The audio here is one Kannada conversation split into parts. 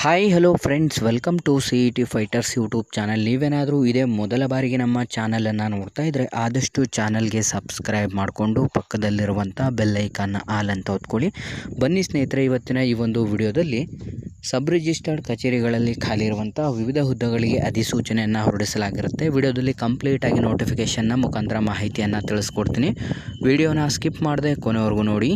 Hi hello friends, welcome to CET fighters YouTube channel. ನೀವೇನಾದರೂ ಇದೇ ಮೊದಲ ಬಾರಿಗೆ ನಮ್ಮ ಚಾನಲನ್ನು ನೋಡ್ತಾ ಇದ್ದರೆ ಆದಷ್ಟು ಚಾನಲ್ಗೆ ಸಬ್ಸ್ಕ್ರೈಬ್ ಮಾಡಿಕೊಂಡು ಪಕ್ಕದಲ್ಲಿರುವಂಥ ಬೆಲ್ ಐಕಾನ್ನ ಆಲ್ ಅಂತ ಹೊತ್ಕೊಳ್ಳಿ. ಬನ್ನಿ ಸ್ನೇಹಿತರೆ, ಇವತ್ತಿನ ಈ ಒಂದು ವಿಡಿಯೋದಲ್ಲಿ ಸಬ್ ರಿಜಿಸ್ಟರ್ಡ್ ಕಚೇರಿಗಳಲ್ಲಿ ಖಾಲಿ ಇರುವಂಥ ವಿವಿಧ ಹುದ್ದೆಗಳಿಗೆ ಅಧಿಸೂಚನೆಯನ್ನು ಹೊರಡಿಸಲಾಗಿರುತ್ತೆ. ವಿಡಿಯೋದಲ್ಲಿ ಕಂಪ್ಲೀಟಾಗಿ ನೋಟಿಫಿಕೇಷನ್ನ ಮುಖಾಂತರ ಮಾಹಿತಿಯನ್ನು ತಿಳಿಸ್ಕೊಡ್ತೀನಿ. ವಿಡಿಯೋನ ಸ್ಕಿಪ್ ಮಾಡದೆ ಕೊನೆವರೆಗೂ ನೋಡಿ.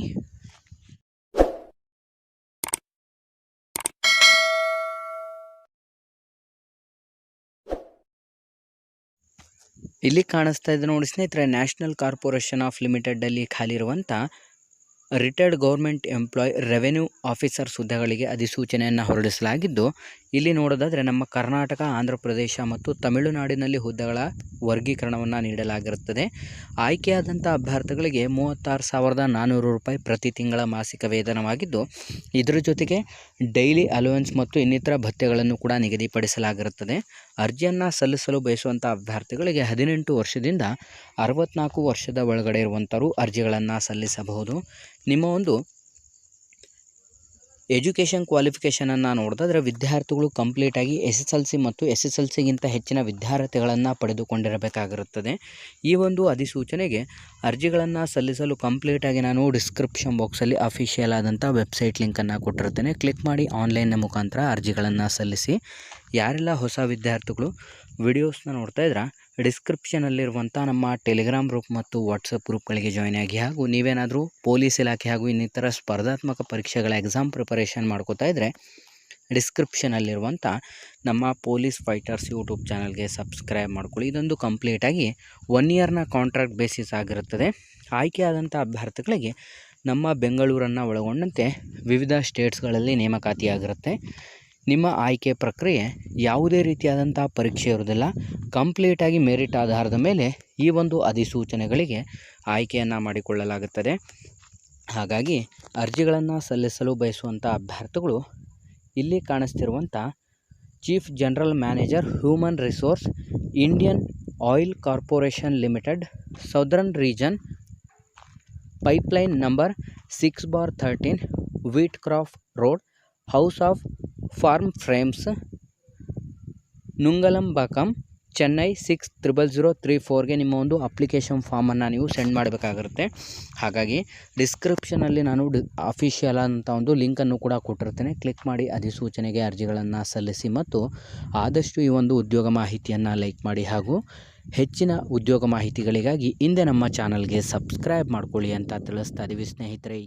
ಇಲ್ಲಿ ಕಾಣಿಸ್ತಾ ಇದೆ ನೋಡಿ ಸ್ನೇಹಿತರೆ, ನ್ಯಾಷನಲ್ ಕಾರ್ಪೊರೇಷನ್ ಆಫ್ ಲಿಮಿಟೆಡಲ್ಲಿ ಖಾಲಿ ಇರುವಂಥ retired government employ revenue officers ಹುದ್ದೆಗಳಿಗೆ ಅಧಿಸೂಚನೆಯನ್ನು ಹೊರಡಿಸಲಾಗಿದ್ದು, ಇಲ್ಲಿ ನೋಡೋದಾದರೆ ನಮ್ಮ ಕರ್ನಾಟಕ, ಆಂಧ್ರ ಪ್ರದೇಶ ಮತ್ತು ತಮಿಳುನಾಡಿನಲ್ಲಿ ಹುದ್ದೆಗಳ ವರ್ಗೀಕರಣವನ್ನು ನೀಡಲಾಗಿರುತ್ತದೆ. ಆಯ್ಕೆಯಾದಂಥ ಅಭ್ಯರ್ಥಿಗಳಿಗೆ 36,400 ರೂಪಾಯಿ ಪ್ರತಿ ತಿಂಗಳ ಮಾಸಿಕ ವೇತನವಾಗಿದ್ದು, ಇದರ ಜೊತೆಗೆ ಡೈಲಿ ಅಲೋವೆನ್ಸ್ ಮತ್ತು ಇನ್ನಿತರ ಭತ್ಯೆಗಳನ್ನು ಕೂಡ ನಿಗದಿಪಡಿಸಲಾಗಿರುತ್ತದೆ. ಅರ್ಜಿಯನ್ನು ಸಲ್ಲಿಸಲು ಬಯಸುವಂಥ ಅಭ್ಯರ್ಥಿಗಳಿಗೆ 18 ವರ್ಷದಿಂದ 64 ವರ್ಷದ ಒಳಗಡೆ ಇರುವಂಥವರು ಅರ್ಜಿಗಳನ್ನು ಸಲ್ಲಿಸಬಹುದು. ನಿಮ್ಮ ಒಂದು ಎಜುಕೇಷನ್ ಕ್ವಾಲಿಫಿಕೇಷನನ್ನು ನೋಡಿದ್ರೆ ವಿದ್ಯಾರ್ಥಿಗಳು ಕಂಪ್ಲೀಟಾಗಿ SSLC ಮತ್ತು SSLCಗಿಂತ ಹೆಚ್ಚಿನ ವಿದ್ಯಾರ್ಥಿಗಳನ್ನು ಪಡೆದುಕೊಂಡಿರಬೇಕಾಗಿರುತ್ತದೆ. ಈ ಒಂದು ಅಧಿಸೂಚನೆಗೆ ಅರ್ಜಿಗಳನ್ನು ಸಲ್ಲಿಸಲು ಕಂಪ್ಲೀಟಾಗಿ ನಾನು ಡಿಸ್ಕ್ರಿಪ್ಷನ್ ಬಾಕ್ಸಲ್ಲಿ ಅಫಿಷಿಯಲ್ ಆದಂಥ ವೆಬ್ಸೈಟ್ ಲಿಂಕನ್ನು ಕೊಟ್ಟಿರ್ತೇನೆ. ಕ್ಲಿಕ್ ಮಾಡಿ ಆನ್ಲೈನ್ನ ಮುಖಾಂತರ ಅರ್ಜಿಗಳನ್ನು ಸಲ್ಲಿಸಿ. ಯಾರೆಲ್ಲ ಹೊಸ ವಿದ್ಯಾರ್ಥಿಗಳು ವಿಡಿಯೋಸ್ನ ನೋಡ್ತಾ ಇದ್ರೆ ಡಿಸ್ಕ್ರಿಪ್ಷನಲ್ಲಿರುವಂಥ ನಮ್ಮ ಟೆಲಿಗ್ರಾಮ್ ಗ್ರೂಪ್ ಮತ್ತು ವಾಟ್ಸಪ್ ಗ್ರೂಪ್ಗಳಿಗೆ ಜಾಯ್ನ್ ಆಗಿ, ಹಾಗೂ ನೀವೇನಾದರೂ ಪೊಲೀಸ್ ಇಲಾಖೆ ಹಾಗೂ ಇನ್ನಿತರ ಸ್ಪರ್ಧಾತ್ಮಕ ಪರೀಕ್ಷೆಗಳ ಎಕ್ಸಾಮ್ ಪ್ರಿಪರೇಷನ್ ಮಾಡ್ಕೋತಾ ಇದ್ದರೆ ಡಿಸ್ಕ್ರಿಪ್ಷನಲ್ಲಿರುವಂಥ ನಮ್ಮ ಪೊಲೀಸ್ ಫೈಟರ್ಸ್ ಯೂಟ್ಯೂಬ್ ಚಾನಲ್ಗೆ ಸಬ್ಸ್ಕ್ರೈಬ್ ಮಾಡ್ಕೊಳ್ಳಿ. ಇದೊಂದು ಕಂಪ್ಲೀಟಾಗಿ 1 ಇಯರ್ನ ಕಾಂಟ್ರಾಕ್ಟ್ ಬೇಸಿಸ್ ಆಗಿರುತ್ತದೆ. ಆಯ್ಕೆಯಾದಂಥ ಅಭ್ಯರ್ಥಿಗಳಿಗೆ ನಮ್ಮ ಬೆಂಗಳೂರನ್ನು ಒಳಗೊಂಡಂತೆ ವಿವಿಧ ಸ್ಟೇಟ್ಸ್ಗಳಲ್ಲಿ ನೇಮಕಾತಿಯಾಗಿರುತ್ತೆ. ನಿಮ್ಮ ಆಯ್ಕೆ ಪ್ರಕ್ರಿಯೆ ಯಾವುದೇ ರೀತಿಯಾದಂಥ ಪರೀಕ್ಷೆ ಇರೋದಿಲ್ಲ. ಕಂಪ್ಲೀಟಾಗಿ ಮೆರಿಟ್ ಆಧಾರದ ಮೇಲೆ ಈ ಒಂದು ಅಧಿಸೂಚನೆಗಳಿಗೆ ಆಯ್ಕೆಯನ್ನು ಮಾಡಿಕೊಳ್ಳಲಾಗುತ್ತದೆ. ಹಾಗಾಗಿ ಅರ್ಜಿಗಳನ್ನು ಸಲ್ಲಿಸಲು ಬಯಸುವಂಥ ಅಭ್ಯರ್ಥಿಗಳು ಇಲ್ಲಿ ಕಾಣಿಸ್ತಿರುವಂಥ chief general manager human resource, Indian oil corporation limited, southern region, pipeline number 6/13, wheat croft road, house of form frames, Nungambakkam, Chennai 600034ಗೆ ನಿಮ್ಮ ಒಂದು ಅಪ್ಲಿಕೇಶನ್ ಫಾರ್ಮನ್ನು ನೀವು ಸೆಂಡ್ ಮಾಡಬೇಕಾಗಿರುತ್ತೆ. ಹಾಗಾಗಿ ಡಿಸ್ಕ್ರಿಪ್ಷನಲ್ಲಿ ನಾನು ಅಫಿಷಿಯಲ್ ಅಂತ ಒಂದು ಲಿಂಕನ್ನು ಕೂಡ ಕೊಟ್ಟಿರ್ತೇನೆ. ಕ್ಲಿಕ್ ಮಾಡಿ ಅಧಿಸೂಚನೆಗೆ ಅರ್ಜಿಗಳನ್ನು ಸಲ್ಲಿಸಿ ಮತ್ತು ಆದಷ್ಟು ಈ ಒಂದು ಉದ್ಯೋಗ ಮಾಹಿತಿಯನ್ನು ಲೈಕ್ ಮಾಡಿ, ಹಾಗೂ ಹೆಚ್ಚಿನ ಉದ್ಯೋಗ ಮಾಹಿತಿಗಳಿಗಾಗಿ ಹಿಂದೆ ನಮ್ಮ ಚಾನಲ್ಗೆ ಸಬ್ಸ್ಕ್ರೈಬ್ ಮಾಡ್ಕೊಳ್ಳಿ ಅಂತ ತಿಳಿಸ್ತಾ ಇದ್ದೀವಿ ಸ್ನೇಹಿತರೆ.